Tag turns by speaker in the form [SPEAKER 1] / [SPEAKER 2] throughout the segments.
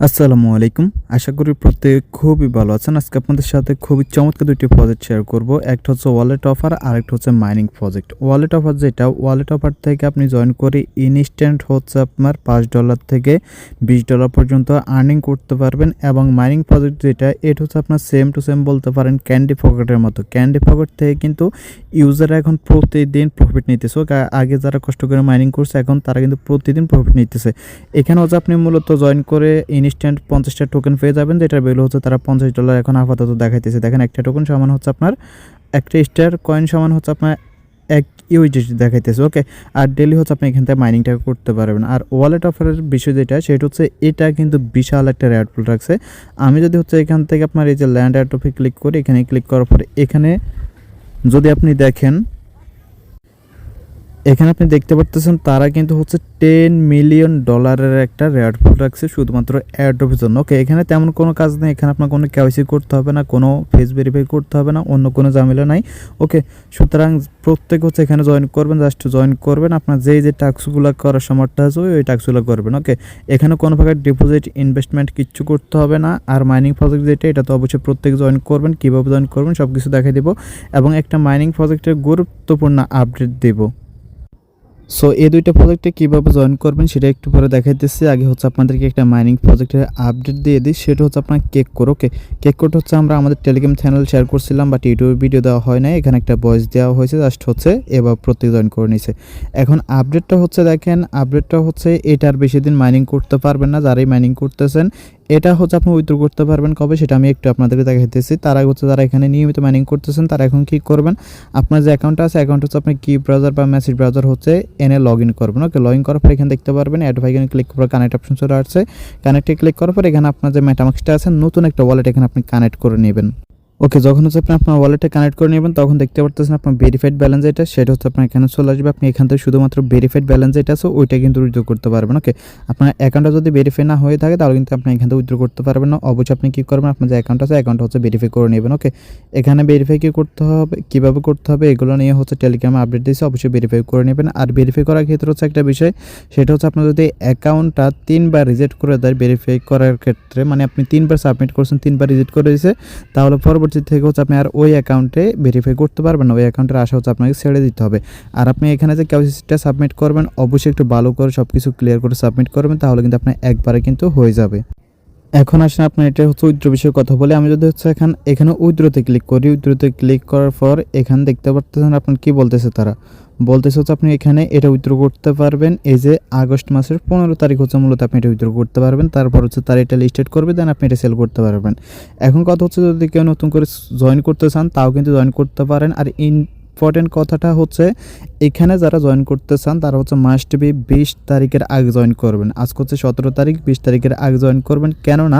[SPEAKER 1] আসসালামু আলাইকুম। আশা করি প্রত্যেকে খুবই ভালো আছেন। আজকে আপনাদের সাথে খুবই চমৎকার ২ টি প্রজেক্ট শেয়ার করব। একটা হচ্ছে ওয়ালেট অফার, আরেকটা হচ্ছে মাইনিং প্রজেক্ট। ওয়ালেট অফার যেটা, ওয়ালেট অফার থেকে আপনি জয়েন করে ইনস্ট্যান্ট হচ্ছে আপনার $৫ থেকে $২০ পর্যন্ত আর্নিং করতে পারবেন। এবং মাইনিং প্রজেক্ট যেটা, এটা হচ্ছে আপনার সেম টু সেম বলতে পারেন ক্যান্ডি পকেটের মতো। ক্যান্ডি পকেট থেকে কিন্তু ইউজাররা এখন প্রতিদিন প্রফিট নিতেছে। আগে যারা কষ্ট করে মাইনিং করছে এখন তারা কিন্তু প্রতিদিন প্রফিট নিতেছে। এখানে হচ্ছে আপনি মূলত জয়েন করে ইনস্ট্যান্ট 50টা টোকেন পেয়ে যাবেন, যেটার ভ্যালু হচ্ছে তারা $50 এখন আপাতত দেখাইতেছে। দেখেন একটা টোকেন সমান হচ্ছে আপনার একটা স্টার কয়েন সমান হচ্ছে আপনার 1 ইউএসডিটি দেখাইতেছে। ওকে, আর ডেইলি হচ্ছে আপনি এখান থেকে মাইনিংটা করতে পারবেন। আর ওয়ালেট অফারের বিষয় যেটা, সেটা হচ্ছে এটা কিন্তু বিশাল একটা রেয়ার পুল রাখছে। আমি যদি হচ্ছে এখান থেকে আপনার এই যে ল্যান্ড এয়ারড্রপে ক্লিক করি, এখানে ক্লিক করার পরে এখানে যদি আপনি দেখেন, এখানে আপনি দেখতে পারতেছেন তারা কিন্তু হচ্ছে $10 মিলিয়ন একটা রেয়ার পুল রাখছে শুধুমাত্র এয়ারড্রপের জন্য। ওকে, এখানে তেমন কোনো কাজ নেই। এখানে আপনার কোনো কেওয়াইসি করতে হবে না, কোনো ফেস ভেরিফাই করতে হবে না, অন্য কোনো ঝামেলা নাই। ওকে, সুতরাং প্রত্যেক হচ্ছে এখানে জয়েন করবেন, জাস্ট জয়েন করবেন। আপনার যে টাস্কগুলো করার সামর্থ্য আছে ওই টাস্কগুলো করবেন। ওকে, এখানে কোনো প্রকার ডিপোজিট ইনভেস্টমেন্ট কিচ্ছু করতে হবে না। আর মাইনিং প্রজেক্ট যেটা, এটা তো অবশ্যই প্রত্যেক জয়েন করবেন। কীভাবে জয়েন করবেন সব কিছু দেখাই দেবো এবং একটা মাইনিং প্রজেক্টের গুরুত্বপূর্ণ আপডেট দেবো। সো এই 2টা প্রজেক্টে কীভাবে জয়েন করবেন সেটা একটু পরে দেখাইতেছি। আগে হচ্ছে আপনাদেরকে একটা মাইনিং প্রজেক্টের আপডেট দিয়ে দিই, সেটা হচ্ছে আপনার কেক কোড। ওকে, কেক কোড হচ্ছে আমরা আমাদের টেলিগ্রাম চ্যানেল শেয়ার করছিলাম, বাট ইউটিউবে ভিডিও দেওয়া হয় না। এখানে একটা ভয়েস দেওয়া হয়েছে, জাস্ট হচ্ছে এবার প্রত্যেক জয়েন করে নিছে। এখন আপডেটটা হচ্ছে দেখেন, আপডেটটা হচ্ছে এটার বেশি দিন মাইনিং করতে পারবেন না যারাই মাইনিং করতেছেন। এটা হচ্ছে আপনি উইথড্র করতে পারবেন কবে সেটা আমি একটু আপনাদেরকে দেখাইতেছি। তার আগে হচ্ছে যারা এখানে নিয়মিত মাইনিং করতেছেন তারা এখন কী করবেন, আপনার যে অ্যাকাউন্টটা আছে অ্যাকাউন্ট হচ্ছে আপনি কি ব্রাউজার বা মেসেজ ব্রাউজার হচ্ছে এনে লগ ইন করবেন। ওকে, লগ ইন করার পর এখানে দেখতে পারবেন অ্যাড ভাইকনে ক্লিক করে কানেক্ট অপশন চলে আসছে। কানেক্টে ক্লিক করার পর এখানে আপনার যে মেটামাক্সটা আছে নতুন একটা ওয়ালেট এখানে আপনি কানেক্ট করে নেবেন। ওকে, যখন হচ্ছে আপনি আপনার ওয়ালেটে কানেক্ট করে নেবেন তখন দেখতে পারতেছেন আপনার ভেরিফাইড ব্যালেন্স যেটা, সেটা হচ্ছে আপনার এখানে চলে আসবে। আপনি এখান থেকে শুধুমাত্র ভেরিফাইড ব্যালেন্স যেটা আছে ওইটা কিন্তু উইথড্র করতে পারবেন। ওকে, আপনার অ্যাকাউন্টটা যদি ভেরিফাই না হয়ে থাকে তাহলে কিন্তু আপনি এখান থেকে উইথড্র করতে পারবেন না। অবশ্যই আপনি কী করবেন, আপনার যে অ্যাকাউন্ট আছে অ্যাকাউন্টটা হচ্ছে ভেরিফাই করে নেবেন। ওকে, এখানে ভেরিফাই কী করতে হবে, কীভাবে করতে হবে এগুলো নিয়ে হচ্ছে টেলিগ্রামে আপডেট দিয়েছে, অবশ্যই ভেরিফাই করে নেবেন। আর ভেরিফাই করার ক্ষেত্রে হচ্ছে একটা বিষয়, সেটা হচ্ছে আপনার যদি অ্যাকাউন্টটা 3বার রিজেক্ট করে দেয় ভেরিফাই করার ক্ষেত্রে, মানে আপনি 3বার সাবমিট করছেন 3বার রিজেক্ট করে দিয়েছে, তাহলে পরবর্তী থেকে হচ্ছে আপনি আর ওই অ্যাকাউন্টে ভেরিফাই করতে পারবেন না। ওই অ্যাকাউন্টের আশা হচ্ছে আপনাকে ছেড়ে দিতে হবে। আর আপনি এখানে যে কেওয়াইসিটা সাবমিট করবেন অবশ্যই একটু ভালো করে সব কিছু ক্লিয়ার করে সাবমিট করবেন, তাহলে কিন্তু আপনার একবারে কিন্তু হয়ে যাবে। এখন আসেন আপনার এটা হচ্ছে উইথড্র বিষয়ে কথা বলে। আমি যদি হচ্ছে এখানে উইথড্রতে ক্লিক করি, উইথড্রতে ক্লিক করার পর এখানে দেখতে পারতেছেন আপনার কি বলতেছে, তারা বলতেছে হচ্ছে আপনি এখানে এটা উইথড্র করতে পারবেন। এই যে আগস্ট মাসের 15 তারিখ হচ্ছে মূলত আপনি এটা উইথড্র করতে পারবেন। তারপর হচ্ছে তারা এটা লিস্টেড করবে, দেন আপনি এটা সেল করতে পারবেন। এখন কথা হচ্ছে যদি কেউ নতুন করে জয়েন করতে চান তাও কিন্তু জয়েন করতে পারেন। আর ইম্পর্টেন্ট কথাটা হচ্ছে এখানে যারা জয়েন করতে চান তারা হচ্ছে মাস্ট বি 20 তারিখের আগে জয়েন করবেন। আজকে হচ্ছে 17 তারিখ, 20 তারিখের আগে জয়েন করবেন, কেননা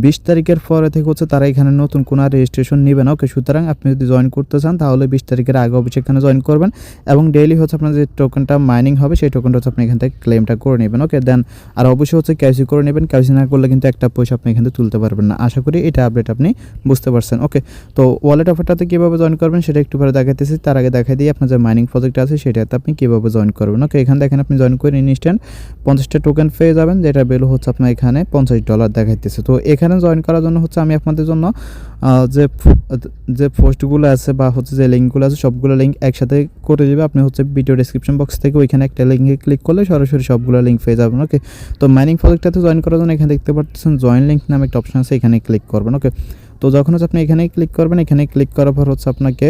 [SPEAKER 1] 20 তারিখের পরে থেকে হচ্ছে তারা এখানে নতুন কোনো রেজিস্ট্রেশন নেবে না। ওকে, সুতরাং আপনি যদি জয়েন করতে চান তাহলে 20 তারিখের আগে অবশ্যই এখানে জয়েন করবেন এবং ডেইলি হচ্ছে আপনার যে টোকেনটা মাইনিং হবে সেই টোকেনটা হচ্ছে আপনি এখান থেকে ক্লেমটা করে নেবেন। ওকে, দেন আর অবশ্যই হচ্ছে কেওয়াইসি করে নেবেন। কেওয়াইসি না করলে কিন্তু একটা পয়সা আপনি এখান থেকে তুলতে পারবেন না। আশা করি এটা আপডেট আপনি বুঝতে পারছেন। ওকে, তো ওয়ালেট অফারটাতে কীভাবে জয়েন করবেন সেটা একটু পরে দেখাইতেছি। তার আগে দেখাই দিই আপনার যে মাইনিং প্রজেক্ট আছে সেটাতে আপনি কীভাবে জয়েন করবেন। ওকে, এখানে দেখেন আপনি জয়েন করে ইনস্ট্যান্ট 50টা টোকেন পেয়ে যাবেন, যেটা ভ্যালু হচ্ছে আপনার এখানে $50 দেখাইতেছে। তো এখানে জয়েন করার জন্য হচ্ছে আমি আপনাদের জন্য যে পোস্টগুলো আছে বা হচ্ছে যে লিঙ্কগুলো আছে সবগুলো লিঙ্ক একসাথে করে দেবে। আপনি হচ্ছে ভিডিও ডেসক্রিপশন বক্স থেকে ওইখানে একটা লিঙ্কে ক্লিক করলে সরাসরি সবগুলো লিঙ্ক পেয়ে যাবেন। ওকে, তো মাইনিং প্রজেক্টটাতে জয়েন করার জন্য এখানে দেখতে পাচ্ছেন জয়েন লিঙ্ক নামে একটা অপশন আছে, এখানে ক্লিক করবেন। ওকে, তো যখন হচ্ছে আপনি এখানেই ক্লিক করবেন, এখানে ক্লিক করার পর হচ্ছে আপনাকে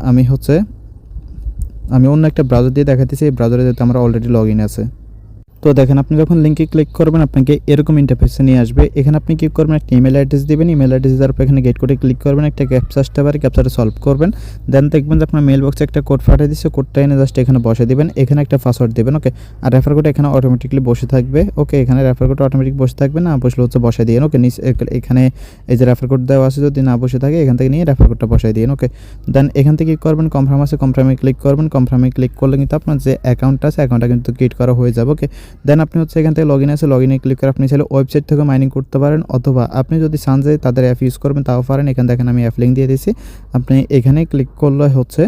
[SPEAKER 1] আমি অন্য একটা ব্রাউজার দিয়ে দেখাতেছি। এই ব্রাউজারে যেহেতু আমরা অলরেডি লগ ইন আছে। তো দেখেন আপনি যখন লিঙ্কে ক্লিক করবেন আপনাকে এরকম ইন্টারফেসে নিয়ে আসবে। এখানে আপনি কী করবেন, একটা ইমেল অ্যাড্রেস দেবেন। ইমেল অ্যাড্রেস দেওয়ার পর এখানে গেট কোডে ক্লিক করবেন, একটা ক্যাপচা আসতে পারে, ক্যাপচাটা সলভ করবেন। দেন দেখবেন যে আপনার মেল বক্সে একটা কোড পাঠিয়ে দিচ্ছে, কোডটা এনে জাস্ট এখানে বসে দেবেন। এখানে একটা পাসওয়ার্ড দেবেন। ওকে, আর রেফার কোড এখানে অটোমেটিকলি বসে থাকবে। ওকে, এখানে রেফার কোড অটোমেটিক বসে থাকবে, না বসলে হচ্ছে বসাই দিয়ে। ওকে, এখানে এই যে রেফার কোড দেওয়া আছে, যদি না বসে থাকে এখান থেকে নিয়ে রেফার কোডটা বসাই দিন। ওকে, দেন এখান থেকে কী করবেন, কনফার্ম আছে, কনফার্মে ক্লিক করবেন। কনফার্মে ক্লিক করলে কিন্তু আপনার যে অ্যাকাউন্টটা আছে অ্যাকাউন্টটা কিন্তু ক্রিয়েট করা হয়ে যাবে। ওকে, দেন আপনি হচ্ছে এখান থেকে লগ ইন আছে, লগ ইনে ক্লিক করে আপনি চাইলে ওয়েবসাইট থেকে মাইনিং করতে পারেন, অথবা আপনি যদি চান যে তাদের অ্যাপ ইউজ করবেন তাও পারেন। এখানে দেখেন আমি অ্যাপ লিঙ্ক দিয়ে দিয়েছি, আপনি এখানে ক্লিক করলে হচ্ছে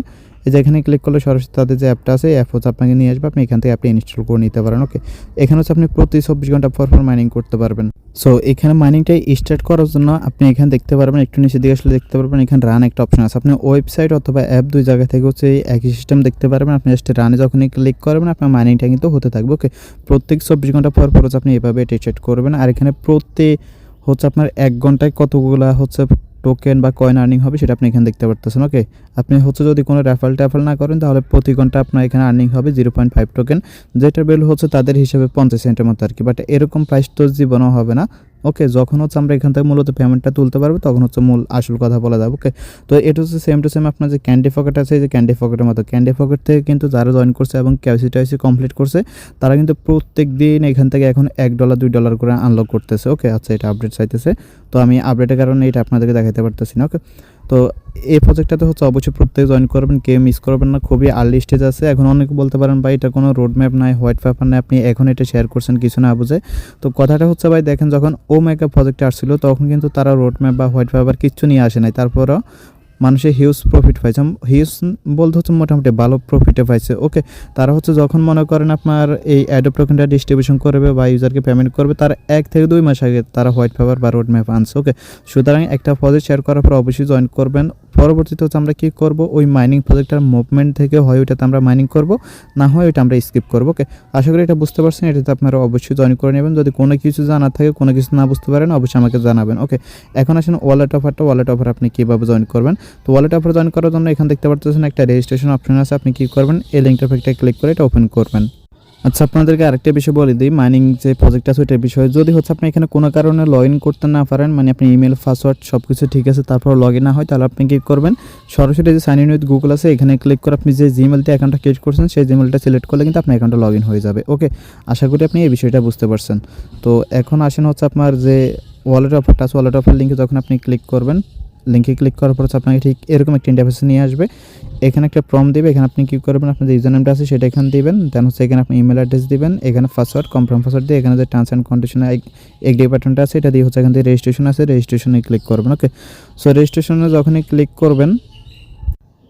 [SPEAKER 1] এই যে এখানে ক্লিক করলে সরাসরি তাদের যে অ্যাপটা আছে এই অ্যাপ হচ্ছে আপনাকে নিয়ে আসবে, আপনি এখান থেকে অ্যাপটা ইনস্টল করে নিতে পারেন। ওকে, এখানে হচ্ছে আপনি প্রতি 24 ঘন্টা পর মাইনিং করতে পারবেন। সো এখানে মাইনিংটা স্টার্ট করার জন্য আপনি এখানে দেখতে পারবেন, একটু নিচে দিকে আসলে দেখতে পারবেন এখানে রান একটা অপশন আছে। আপনি ওয়েবসাইট অথবা অ্যাপ দুই জায়গা থেকে হচ্ছে এই একই সিস্টেম দেখতে পারবেন। আপনি জাস্ট রানে যখনই ক্লিক করবেন আপনার মাইনিংটা কিন্তু হতে থাকবে। ওকে, প্রত্যেক 24 ঘন্টা পর হচ্ছে আপনি এভাবে এটা সেট করবেন। আর এখানে প্রতি হচ্ছে আপনার 1 ঘন্টায় কতগুলা হচ্ছে টোকেন বা কয়েন আর্নিং হবে সেটা আপনি এখানে দেখতে পারতেছেন। ওকে, আপনি হচ্ছে যদি কোনো রেফারেল না করেন তাহলে প্রতি ঘন্টা আপনার এখানে আর্নিং হবে 0.5 টোকেন, যেটার ভ্যালু হচ্ছে তাদের হিসেবে 50 সেন্টের মতো আর কি। বাট এরকম প্রাইস তো জীবনও হবে না। ওকে, যখন হচ্ছে আমরা এখান থেকে মূলত পেমেন্টটা তুলতে পারবো তখন হচ্ছে মূল আসল কথা বলা যাবে। ওকে, তো এটা হচ্ছে সেম টু সেম আপনার যে ক্যান্ডি পকেট আছে, এই যে ক্যান্ডি পকেটের মতো ক্যান্ডি পকেট থেকে কিন্তু যারা জয়েন করছে এবং কেওয়াইসি কমপ্লিট করছে তারা কিন্তু প্রত্যেক দিন এখান থেকে এখন $1 $2 করে আনলক করতেছে। ওকে, আচ্ছা এটা আপডেট চাইতেছে, তো আমি আপডেটের কারণে এটা আপনাদেরকে দেখাতে পারতেছি না। ওকে, তো এই প্রজেক্টটাতে হচ্ছে অবশ্যই প্রত্যেক জয়েন করবেন, কেউ মিস করবেন না। খুবই আর্লি স্টেজ আছে এখন। অনেকে বলতে পারেন ভাই এটা কোনো রোড ম্যাপ নাই, হোয়াইট পেপার নাই, আপনি এখন এটা শেয়ার করছেন কিছু না বুঝে। তো কথাটা হচ্ছে ভাই দেখেন, যখন ওমেগা প্রজেক্টে আসছিল তখন কিন্তু তারা রোড ম্যাপ বা হোয়াইট পেপার কিচ্ছু নিয়ে আসে নাই, তারপরও মানুষের হিউজ প্রফিট পাইছে। হিউজ বলতে হচ্ছে মোটামুটি ভালো প্রফিটে পাইছে। ওকে, তারা হচ্ছে যখন মনে করেন আপনার এই অ্যাডোব টোকেনটা ডিস্ট্রিবিউশন করবে বা ইউজারকে পেমেন্ট করবে, তার 1 থেকে 2 মাস আগে তারা হোয়াইট পেপার বা রোড ম্যাপ আনছে। ওকে, সুতরাং একটা প্রজেক্ট শেয়ার করার পর অবশ্যই জয়েন করবেন। পরবর্তীতে হচ্ছে আমরা কী করবো, ওই মাইনিং প্রজেক্টটার মুভমেন্ট থেকে হয় ওইটাতে আমরা মাইনিং করব, না হয় ওইটা আমরা স্কিপ করবো। ওকে, আশা করি এটা বুঝতে পারছেন। এটাতে আপনারা অবশ্যই জয়েন করে নেবেন। যদি কোনো কিছু জানা থাকে, কোনো কিছু না বুঝতে পারেন অবশ্যই আমাকে জানাবেন। ওকে, এখন আসেন ওয়ালেট অফার আপনি কীভাবে জয়েন করবেন। তো ওয়ালেট অফার জয়েন করার জন্য এখানে দেখতে পাচ্ছেন একটা রেজিস্ট্রেশন অপশন আছে। আপনি কী করবেন, এই লিঙ্কটা একটা ক্লিক করে এটা ওপেন করবেন। আচ্ছা, আপনাদেরকে আরেকটা বিষয় বলে দিই, মাইনিং যে প্রজেক্ট আছে ওইটার বিষয়ে। যদি হচ্ছে আপনি এখানে কোনো কারণে লগ ইন করতে না পারেন, মানে আপনি ইমেল পাসওয়ার্ড সব কিছু ঠিক আছে তারপর লগ ইন না হয়, তাহলে আপনি কী করবেন, সরাসরি যে সাইন ইন উইথ গুগল আছে এখানে ক্লিক করে আপনি যে জিমেল দিয়ে অ্যাকাউন্টটা ক্রিয়েট করছেন সেই জিমেলটা সিলেক্ট করলে কিন্তু আপনার অ্যাকাউন্টটা লগ ইন হয়ে যাবে। ওকে, আশা করি আপনি এই বিষয়টা বুঝতে পারছেন। তো এখন আসেন হচ্ছে আপনার যে ওয়ালেট অফারটা আছে, ওয়ালেট অফার লিঙ্কে যখন আপনি ক্লিক করবেন, লিঙ্কে ক্লিক করার পর হচ্ছে আপনাকে ঠিক এরকম একটা ইন্টারফেসে নিয়ে আসবে। এখানে একটা প্রম্পট দেবে, এখানে আপনি কী করবেন, আপনার যে ইউজার নেমটা আছে সেটা এখানে দিবেন, দেন হচ্ছে এখানে আপনি ইমেল অ্যাড্রেস দিবেন, এখানে পাসওয়ার্ড কনফার্ম পাসওয়ার্ড দিয়ে এখানে যে টার্মস অ্যান্ড কন্ডিশনে এগ্রি বাটনটা আছে এটা দিয়ে হচ্ছে এখান থেকে রেজিস্ট্রেশন আছে, রেজিস্ট্রেশনে ক্লিক করবেন। ওকে, সো রেজিস্ট্রেশনে যখনই ক্লিক করবেন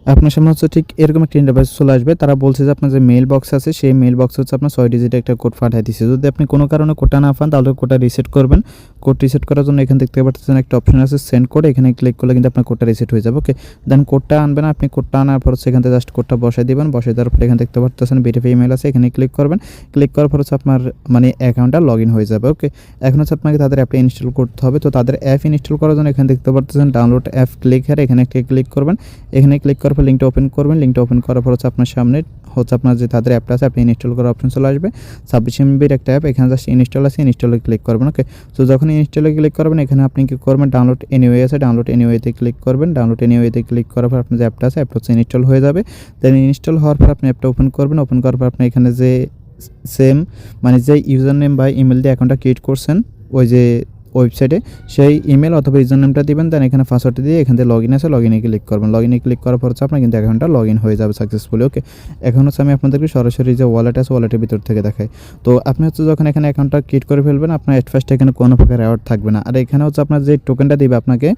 [SPEAKER 1] আপনার সামনে হচ্ছে ঠিক এরকম একটা ইন্টারফেস চলে আসবে। তারা বলছে যে আপনার যে মেইল বক্স আছে সেই মেইল বক্স হচ্ছে আপনার 6 ডিজিটের একটা কোড পাঠিয়ে দিচ্ছে। যদি আপনি কোনো কারণে কোডটা না পান তাহলে কোডটা রিসেট করবেন। কোড রিসেট করার জন্য এখানে দেখতে পাচ্ছেন একটা অপশন আছে সেন্ড কোড, এখানে ক্লিক করলে কিন্তু আপনার কোডটা রিসেট হয়ে যাবে। ওকে, দেন কোডটা আনবেন, আপনি কোডটা আনার পর হচ্ছে এখান থেকে জাস্ট কোডটা বসাই দিবেন। বসাই দেওয়ার পর এখানে দেখতে পাচ্ছেন ভেরিফাই ইমেল আছে, এখানে ক্লিক করবেন। ক্লিক করার পর হচ্ছে আপনার মানে অ্যাকাউন্টটা লগ ইন হয়ে যাবে। ওকে, এখন হচ্ছে আপনাকে তাদের অ্যাপটা ইনস্টল করতে হবে। তো তাদের অ্যাপ ইনস্টল করার জন্য এখানে দেখতে পাচ্ছেন ডাউনলোড অ্যাপ ক্লিক হেয়ার, এখানে একটা ক্লিক করবেন। এখানে ক্লিক করার পর লিঙ্কটা ওপেন করবেন। লিঙ্কটা ওপেন করার পর হচ্ছে আপনার সামনে হচ্ছে আপনার যে তাদের অ্যাপটা আছে আপনি ইনস্টল করার অপশন চলে আসবে। 26 MB-র একটা অ্যাপ, এখানে জাস্ট ইনস্টল আছে, ইনস্টলে ক্লিক করবেন। ওকে, তো যখন ইনস্টলে ক্লিক করবেন এখানে আপনি কী করবেন, ডাউনলোড এনিওয়ে আছে, ডাউনলোড এনিওয়েতে ক্লিক করবেন। ডাউনলোড এনিওয়েতে ক্লিক করার পর আপনার যে অ্যাপটা আছে অ্যাপটা হচ্ছে ইনস্টল হয়ে যাবে। দেন ইনস্টল হওয়ার পর আপনি অ্যাপটা ওপেন করবেন। ওপেন করার পর আপনি এখানে যে সেম মানে যে ইউজার নেম বা ইমেল দিয়ে অ্যাকাউন্টটা ক্রিয়েট করছেন ওই যে ওয়েবসাইটে সেই ইমেল অথবা ইউজার নেমটা দিবেন, দেন এখানে পাসওয়ার্ডটা দিয়ে এখান থেকে লগ ইন আছে লগ ইনে ক্লিক করবেন। লগ ইনে ক্লিক করার পর হচ্ছে আপনার কিন্তু অ্যাকাউন্টটা লগ ইন হয়ে যাবে সাকসেসফুলি। ওকে, এখন হচ্ছে আমি আপনাদেরকে সরাসরি যে ওয়ালেট আছে ওয়ালেটের ভিতর থেকে দেখাই। তো আপনি হচ্ছে যখন এখানে অ্যাকাউন্টটা ক্রিয়েট করে ফেলবেন আপনার এট ফার্স্ট এখানে কোনো প্রকার অ্যাওয়ার্ড থাকবে না। আর এখানে হচ্ছে আপনার যে টোকেনটা দিবে আপনাকে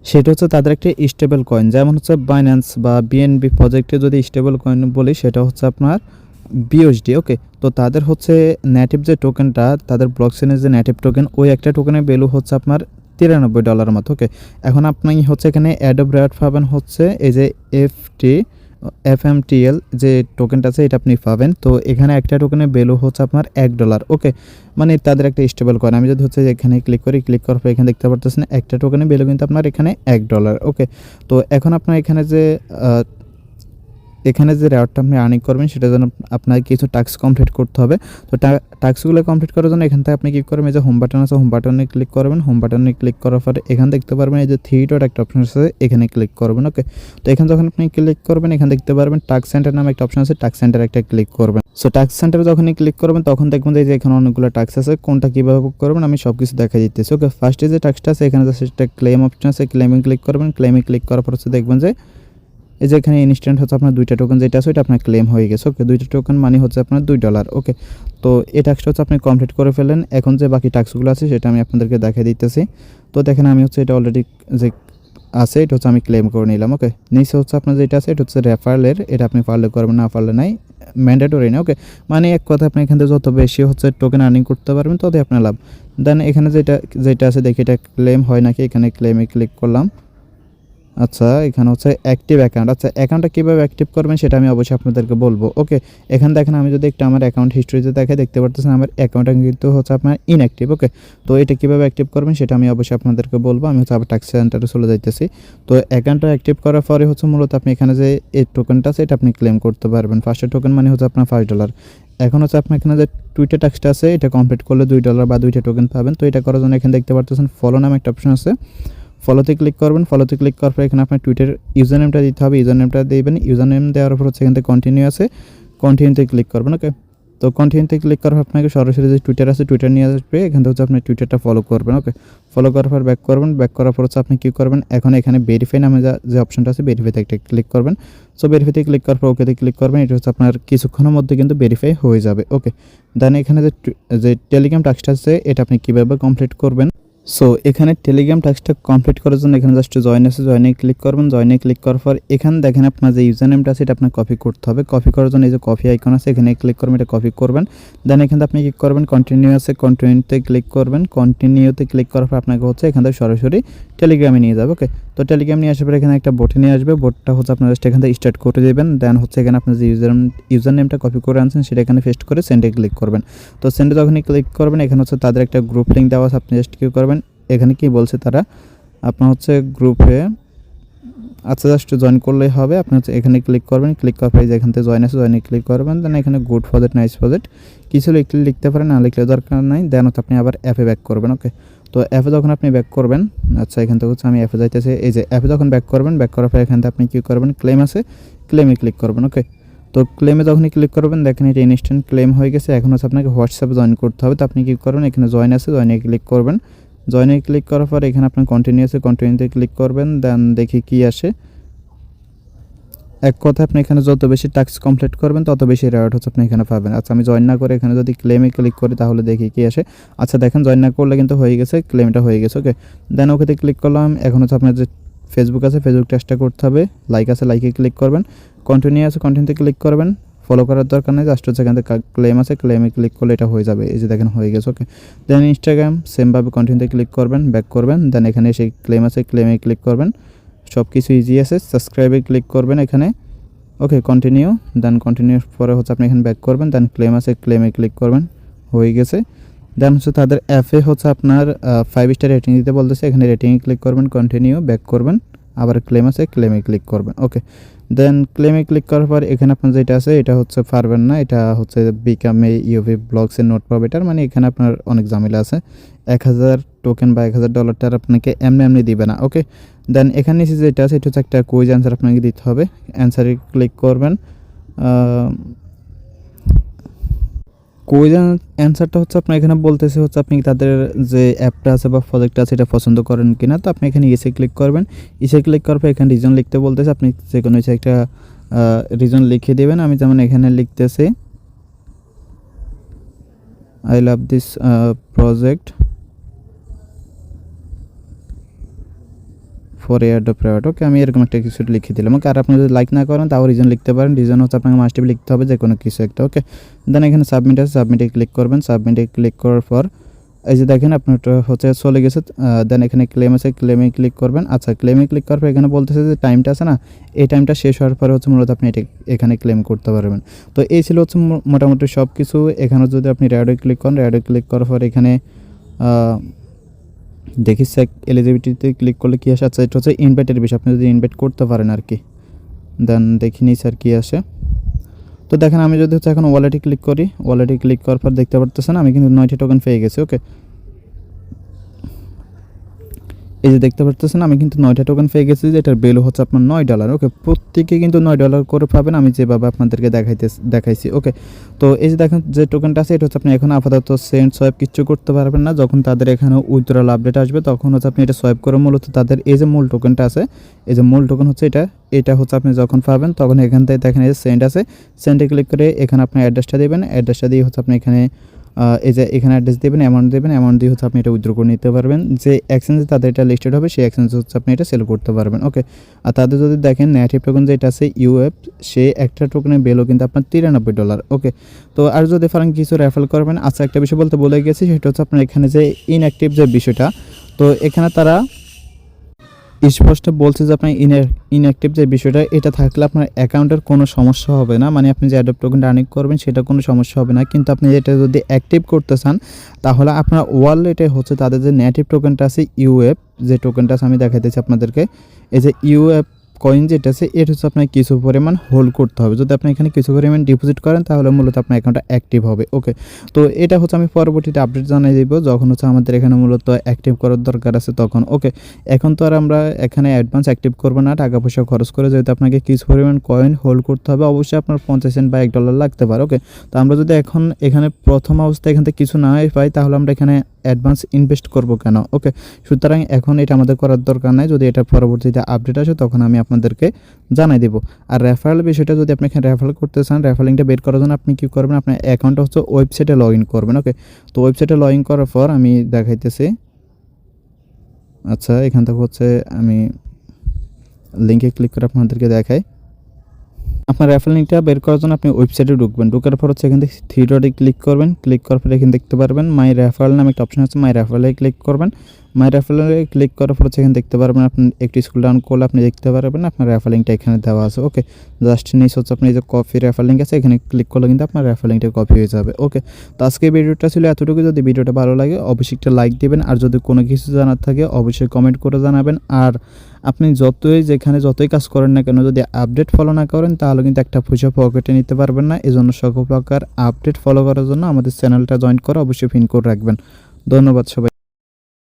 [SPEAKER 1] সেটা হচ্ছে তাদের একটা স্টেবল কয়েন, যেমন হচ্ছে বাইন্যান্স বা বিএনবি প্রজেক্টে যদি স্টেবল কয়েন বলি সেটা হচ্ছে আপনার বিওএসডি। ওকে, তো তাদের হচ্ছে নেটিভ যে টোকেনটা তাদের ব্লকচেনের যে নেটিভ টোকেন ওই একটা টোকেনের ভ্যালু হচ্ছে আপনার $93 মতো। ওকে, এখন আপনি হচ্ছে এখানে অ্যাডোব রেওয়ার্ড পাবেন হচ্ছে এই যে FMTL যে টোকেনটা আছে এটা আপনি পাবেন। তো এখানে একটা টোকেনের ভ্যালু হচ্ছে আপনার $1। ওকে, মানে তাদের একটা স্টেবল কয়েন। আমি যদি হচ্ছে এখানে ক্লিক করি, ক্লিক করার পর এখানে দেখতে পাচ্ছেন একটা টোকেনের ভ্যালু কিন্তু আপনার এখানে $1। ওকে, তো এখন আপনার এখানে যে রেওয়ার্ডটা আপনি আর্নিং করবেন সেটার জন্য আপনাকে কিছু টাস্ক কমপ্লিট করতে হবে। তো টাস্কগুলো কমপ্লিট করার জন্য এখান থেকে আপনি কী করবেন, এই যে হোম বাটন আছে হোম বাটনে ক্লিক করবেন। হোম বাটনে ক্লিক করার পরে এখানে দেখতে পারবেন এই যে 3 ডট একটা অপশন আছে এখানে ক্লিক করবেন। ওকে, তো এখানে যখন আপনি ক্লিক করবেন এখানে দেখতে পারবেন টাস্ক সেন্টার নামে একটা অপশন আছে, টাস্ক সেন্টার একটা ক্লিক করবেন। সো টাস্ক সেন্টারে যখনই ক্লিক করবেন তখন দেখবেন যে এখানে অনেকগুলো টাস্ক আছে, কোনটা কীভাবে করবেন আমি সব কিছু দেখা দিতেছি। ওকে, ফার্স্টে যে টাস্কটা আছে এখানে সেটা ক্লেম অপশন আছে, ক্লেমে ক্লিক করবেন। ক্লেমে ক্লিক করার পর হচ্ছে দেখবেন যে এই যে এখানে ইনস্ট্যান্ট হচ্ছে আপনার 2টা টোকেন যেটা আছে ওইটা আপনার ক্লেম হয়ে গেছে। ওকে, 2টা টোকেন মানে হচ্ছে আপনার $2। ওকে, তো এই টাস্কটা হচ্ছে আপনি কমপ্লিট করে ফেলেন। এখন যে বাকি টাস্কগুলো আছে সেটা আমি আপনাদেরকে দেখিয়ে দিতেছি। তো দেখেন আমি হচ্ছে এটা অলরেডি যে আছে এটা হচ্ছে আমি ক্লেম করে নিলাম। ওকে, নিচে হচ্ছে আপনার যেটা আছে এটা হচ্ছে রেফারেলের, এটা আপনি পারলে করবেন, না পারলে নাই, ম্যান্ডেটরি না। ওকে, মানে এক কথা আপনি এখান থেকে যত বেশি হচ্ছে টোকেন আর্নিং করতে পারবেন ততই আপনার লাভ। দেন এখানে যেটা আছে দেখি এটা ক্লেম হয় নাকি, এখানে ক্লেমে ক্লিক করলাম। আচ্ছা, এখানে হচ্ছে অ্যাক্টিভ অ্যাকাউন্ট। আচ্ছা, অ্যাকাউন্টটা কীভাবে অ্যাক্টিভ করবেন সেটা আমি অবশ্যই আপনাদেরকে বলবো। ওকে, এখানে দেখেন আমি যদি একটু আমার অ্যাকাউন্ট হিস্ট্রিতে দেখতে পারতেছেন আমার অ্যাকাউন্টটা কিন্তু হচ্ছে আপনার ইনঅ্যাক্টিভ। ওকে, তো এটা কীভাবে অ্যাক্টিভ করবেন সেটা আমি অবশ্যই আপনাদেরকে বলবো। আমি হচ্ছে আবার ট্যাক্স সেন্টারে চলে যাইতেছি। তো অ্যাকাউন্টটা অ্যাক্টিভ করার পরে হচ্ছে মূলত আপনি এখানে যে এই টোকেনটা আছে এটা আপনি ক্লেম করতে পারবেন। ফার্স্টের টোকেন মানে হচ্ছে আপনার $5। এখন হচ্ছে আপনার এখানে যে টুইটার ট্যাক্সটা আছে এটা কমপ্লিট করলে $2 বা 2টা টোকেন পাবেন। তো এটা করার জন্য এখানে দেখতে পারতেছেন ফলো নামে একটা অপশন আছে, ফলোতে ক্লিক করবেন। ফলোতে ক্লিক করার পর এখানে আপনার টুইটার ইউজার নেমটা দিতে হবে, ইউজার নেমটা দেবেন। ইউজার নেম দেওয়ার পর হচ্ছে এখান থেকে কন্টিনিউ আছে, কন্টিনিউতে ক্লিক করবেন। ওকে, তো কন্টিনিউতে ক্লিক করার পর আপনাকে সরাসরি যে টুইটার আছে টুইটার নিয়ে আসবে, এখান থেকে হচ্ছে আপনি টুইটারটা ফলো করবেন। ওকে, ফলো করার পর ব্যাক করবেন, ব্যাক করার পর হচ্ছে আপনি কী করবেন, এখন এখানে ভেরিফাই নামে যে অপশনটা আছে ভেরিফাইতে একটা ক্লিক করবেন। সো ভেরিফাইতে ক্লিক করার পর ওকেতে ক্লিক করবেন। এটা হচ্ছে আপনার কিছুক্ষণের মধ্যে কিন্তু ভেরিফাই হয়ে যাবে। ওকে, দেন এখানে যে টেলিগ্রাম টাস্কটা আছে এটা আপনি কীভাবে কমপ্লিট করবেন। সো এখানে টেলিগ্রাম টাস্কটা কমপ্লিট করার জন্য এখানে জাস্ট জয়েন আছে, জয়েনে ক্লিক করবেন। জয়েনে ক্লিক করার পর এখানে দেখেন আপনার যে ইউজার নেমটা আছে এটা আপনার কপি করতে হবে। কপি করার জন্য এই যে কপি আইকন আছে এখানে ক্লিক করবেন, এটা কপি করবেন। দেন এখানে আপনি কী করবেন, কন্টিনিউ আছে, কন্টিনিউতে ক্লিক করবেন। কন্টিনিউতে ক্লিক করার পর আপনাকে হচ্ছে এখান থেকে সরাসরি টেলিগ্রামে নিয়ে যাবে। ওকে, তো টেলিগ্রাম নিয়ে আসার পর এখানে একটা বোটে নিয়ে আসবে, বোটটা হচ্ছে আপনার জাস্ট এখান থেকে স্টার্ট করে দেবেন। দেন হচ্ছে এখানে আপনার যে ইউজার নেমটা কপি করে আনছেন সেটা এখানে পেস্ট করে সেন্ডে ক্লিক করবেন। তো সেন্ডে যখনই ক্লিক করবেন এখানে হচ্ছে তাদের একটা গ্রুপ লিঙ্ক দেওয়া আছে, আপনি জাস্ট কী করবেন, এখানে কি বলছে তারা, আপনার হচ্ছে গ্রুপে আচ্ছা জাস্ট জয়েন করলেই হবে। আপনি হচ্ছে এখানে ক্লিক করবেন, ক্লিক করার পরে এখান থেকে জয়েন আছে, জয়েনে ক্লিক করবেন। দেন এখানে গুড প্রজেক্ট, নাইস প্রজেক্ট কিছু লিখতে পারেন, না লিখলে দরকার নাই। দেন হচ্ছে আপনি আবার অ্যাপে ব্যাক করবেন। ওকে, তো অ্যাপে যখন আপনি ব্যাক করবেন, আচ্ছা এখান থেকে হচ্ছে আমি অ্যাপে যাইতেছি। এই যে অ্যাপে যখন ব্যাক করবেন, ব্যাক করার পরে এখান থেকে আপনি কী করবেন, ক্লেম আছে, ক্লেমে ক্লিক করবেন। ওকে, তো ক্লেমে যখনই ক্লিক করবেন দেখেন এটা ইনস্ট্যান্ট ক্লেম হয়ে গেছে। এখন হচ্ছে আপনাকে হোয়াটসঅ্যাপে জয়েন করতে হবে। তো আপনি কী করবেন, এখানে জয়েন আছে, জয়েনে ক্লিক করবেন। জয়েনে ক্লিক করার পর এখানে আপনার কন্টিনিউ আছে, কন্টিনিউতে ক্লিক করবেন। দেন দেখি কি আসে। এক কথা আপনি এখানে যত বেশি টাস্ক কমপ্লিট করবেন তত বেশি রেওয়ার্ড হচ্ছে আপনি এখানে পাবেন। আচ্ছা, আমি জয়েন না করে এখানে যদি ক্লেমে ক্লিক করি তাহলে দেখি কি আসে। আচ্ছা দেখেন জয়েন না করলে কিন্তু হয়ে গেছে, ক্লেমটা হয়ে গেছে। ওকে, দেন ওকেতে ক্লিক করলাম। এখন হচ্ছে আপনার যে ফেসবুক আছে ফেসবুক টেস্টটা করতে হবে, লাইক আছে লাইকে ক্লিক করবেন, কন্টিনিউ আছে কন্টিনিউতে ক্লিক করবেন। ফলো করার দরকার নেই, জাস্ট হচ্ছে এখান থেকে ক্লেম আছে, ক্লেমে ক্লিক করলে এটা হয়ে যাবে। এই যে দেখেন হয়ে গেছে। ওকে, দেন ইনস্টাগ্রাম সেমভাবে কন্টিনিউতে ক্লিক করবেন, ব্যাক করবেন। দেন এখানে এসে ক্লেম আছে, ক্লেমে ক্লিক করবেন। সব কিছু ইজি আছে, সাবস্ক্রাইবে ক্লিক করবেন এখানে। ওকে, কন্টিনিউ। দেন কন্টিনিউ পরে হচ্ছে আপনি এখানে ব্যাক করবেন। দেন ক্লেম আছে, ক্লেমে ক্লিক করবেন, হয়ে গেছে। দেন হচ্ছে তাদের অ্যাপে হচ্ছে আপনার 5 স্টার রেটিং দিতে বলতেছে, এখানে রেটিংয়ে ক্লিক করবেন, কন্টিনিউ, ব্যাক করবেন, আবার ক্লেম আছে, ক্লেমে ক্লিক করবেন। ওকে, দেন ক্লেমে ক্লিক করার পর এখানে আপনার যেটা আছে এটা হচ্ছে পারবেন না, এটা হচ্ছে বিকাম এ ইউভি ব্লগসের নোট প্রোভাইডার, মানে এখানে আপনার অনেক ঝামেলা আছে। 1000 টোকেন বা $1000 আপনাকে এমনি দিবে না। ওকে, দেন এখানে নিচে যেটা আছে এটা হচ্ছে একটা কুইজ অ্যান্সার আপনাকে দিতে হবে, অ্যান্সারে ক্লিক করবেন। কুইজ অ্যান্সারটা হচ্ছে আপনার এখানে বলতেছে হচ্ছে আপনি তাদের যে অ্যাপটা আছে বা প্রজেক্টটা আছে এটা পছন্দ করেন কিনা। তো আপনি এখানে ইসে ক্লিক করবেন, ইসে ক্লিক করার পর এখানে রিজন লিখতে বলতেছে, আপনি যে কোনো একটা রিজন লিখে দেবেন। আমি যেমন এখানে লিখতেছি I love this project for airdrop reward. Okay, আমি এরকম একটা কিছু লিখে দিলাম। ওকে, আর আপনি যদি লাইক না করেন তাও রিজন লিখতে পারেন, রিজন হচ্ছে আপনাকে মাস্ট বি লিখতে হবে যে কোনো কিছু একটা। ওকে, দেন এখানে সাবমিট আছে, সাবমিটে ক্লিক করবেন। সাবমিটে ক্লিক করার পর এই যে দেখেন আপনারটা হচ্ছে চলে গেছে। দেন এখানে ক্লেম আছে, ক্লেমে ক্লিক করবেন। আচ্ছা, ক্লেমে ক্লিক করার পর এখানে বলতেছে যে টাইমটা আছে না, এই টাইমটা শেষ হওয়ার পরে হচ্ছে মূলত আপনি এখানে ক্লেম করতে পারবেন। তো এই ছিল হচ্ছে মোটামুটি সব কিছু। এখানে যদি আপনি রেডে ক্লিক করেন, রেডে ক্লিক করার পর এখানে দেখি চেক এলিজিবিলিটিতে ক্লিক করলে কী আসে। আচ্ছা, এটা হচ্ছে ইনভাইটের বিষয়, আপনি যদি ইনভাইট করতে পারেন আর কি। দেন দেখিনি স্যার কী আসে। তো দেখেন আমি যদি হচ্ছে এখন ওয়ালেটে ক্লিক করি, ওয়ালেটে ক্লিক করার পর দেখতে পারতেছেন আমি কিন্তু 9টি টোকেন পেয়ে গেছি। ওকে, এই যে দেখতে পারতেছেন আমি কিন্তু 9টা টোকেন পেয়ে গেছি, যেটার ভ্যালু হচ্ছে আপনার $9। ওকে, প্রত্যেকে কিন্তু $9 করে পাবেন, আমি যেভাবে আপনাদেরকে দেখাইছি। ওকে, তো এই যে দেখেন যে টোকেনটা আছে এটা হচ্ছে আপনি এখন আপাতত সেন্ড সোয়াইপ কিচ্ছু করতে পারবেন না। যখন তাদের এখানে উইথড্রল আপডেট আসবে তখন হচ্ছে আপনি এটা সোয়াইপ করে মূলত তাদের এই যে মূল টোকেনটা আছে, এই যে মূল টোকেন হচ্ছে এটা হচ্ছে আপনি যখন পাবেন তখন এখান থেকে দেখেন এই যে সেন্ড আছে, সেন্ডে ক্লিক করে এখানে আপনি অ্যাড্রেসটা দেবেন, অ্যাড্রেসটা দিয়ে হচ্ছে আপনি এখানে এই যে এখানে অ্যাড্রেস দেবেন, অ্যামাউন্ট দিয়ে হচ্ছে আপনি এটা উইথড্র করে নিতে পারবেন। যে এক্সচেঞ্জে তাদের এটা লিস্টেড হবে সেই এক্সচেঞ্জে হচ্ছে আপনি এটা সেল করতে পারবেন। ওকে, আর তাদের যদি দেখেন নেটিভ টোকেন যেটা আছে ইউএফ, সে একটা টোকেনের ভ্যালু কিন্তু আপনার $93। ওকে, তো আর যদি পারেন কিছু রেফার করবেন। আচ্ছা, একটা বিষয় বলতে ভুলে গেছি, সেটা হচ্ছে আপনার এখানে যে ইনঅ্যাক্টিভ যে বিষয়টা, তো এখানে তারা স্পষ্ট বলছে যে আপনার ইনঅ্যাক্টিভ যে বিষয়টা, এটা থাকলে আপনার অ্যাকাউন্টের কোনো সমস্যা হবে না, মানে আপনি যে অ্যাডপ্ট টোকেনটা আর্নিং করবেন সেটা কোনো সমস্যা হবে না। কিন্তু আপনি এটা যদি অ্যাক্টিভ করতে চান তাহলে আপনার ওয়ালেটে হচ্ছে তাদের যে নেটিভ টোকেনটা আছে ইউএফ, যে টোকেনটা আছে আমি দেখাইতেছি আপনাদেরকে, এই যে ইউএফ কয়েন যেটা আছে এটা হচ্ছে আপনার কিছু পরিমাণ হোল্ড করতে হবে। যদি আপনি এখানে কিছু পরিমাণ ডিপোজিট করেন তাহলে মূলত আপনার অ্যাকাউন্টটা অ্যাক্টিভ হবে। ওকে, তো এটা হচ্ছে আমি পরবর্তীতে আপডেট জানিয়ে দিব যখন হচ্ছে আমাদের এখানে মূলত অ্যাক্টিভ করার দরকার আছে তখন। ওকে, এখন তো আর আমরা এখানে অ্যাডভান্স অ্যাক্টিভ করবো না, টাকা পয়সা খরচ করে, যেহেতু আপনাকে কিছু পরিমাণ কয়েন হোল্ড করতে হবে। অবশ্যই আপনার 50 সেন্ট বা $1 লাগতে পারে। ওকে, তো আমরা যদি এখন এখানে প্রথম অবস্থায় এখান থেকে কিছু না পাই তাহলে আমরা এখানে অ্যাডভান্স ইনভেস্ট করব কেন? ওকে, সুতরাং এখন এটা আমাদের করার দরকার নাই। যদি এটা পরবর্তীতে আপডেট আসে তখন আমি আপনাদেরকে জানাই দেব। আর রেফারেল বিষয়টা, যদি আপনি এখানে রেফারেল করতে চান, রেফারেলিংটা বের করার জন্য আপনি কী করবেন, আপনার অ্যাকাউন্টটা হচ্ছে ওয়েবসাইটে লগ ইন করবেন। ওকে, তো ওয়েবসাইটে লগ ইন করার পর আমি দেখাইতেছি। আচ্ছা, এখান থেকে হচ্ছে আমি লিঙ্কে ক্লিক করে আপনাদেরকে দেখাই। আপনার রেফারেল লিঙ্কটা বের করার জন্য আপনি ওয়েবসাইটে ঢুকবেন, ঢোকার পর হচ্ছে এখান থেকে থ্রি ডটে ক্লিক করবেন। ক্লিক করার পর এখানে দেখতে পারবেন মাই রেফারেল নামে একটা অপশন আছে, মাই রেফারেলে ক্লিক করবেন। মাই রেফারেলে ক্লিক করার পর হচ্ছে এখানে দেখতে পারবেন, আপনি একটি স্ক্রল ডাউন করলে আপনি দেখতে পারবেন আপনার রেফারেল লিঙ্কটা এখানে দেওয়া আছে। ওকে, জাস্ট নিচে হচ্ছে আপনি যে কপি রেফারেল লিঙ্ক আছে এখানে ক্লিক করলে কিন্তু আপনার রেফারেল লিঙ্কটা কপি হয়ে যাবে। ওকে, তো আজকে ভিডিওটা ছিল এতটুকু। যদি ভিডিওটা ভালো লাগে অবশ্যই একটা লাইক দিবেন, আর যদি কোনো কিছু জানার থাকে অবশ্যই কমেন্ট করে জানাবেন। আর আপনি যতই কাজ করেন না কেন, যদি আপডেট ফলো না করেন তাহলে কিন্তু একটা পয়সা পকেটে নিতে পারবেন না। এজন্য সকল প্রকার আপডেট ফলো করার জন্য আমাদের চ্যানেলটা জয়েন করে অবশ্যই পিন করে রাখবেন। ধন্যবাদ সবাই।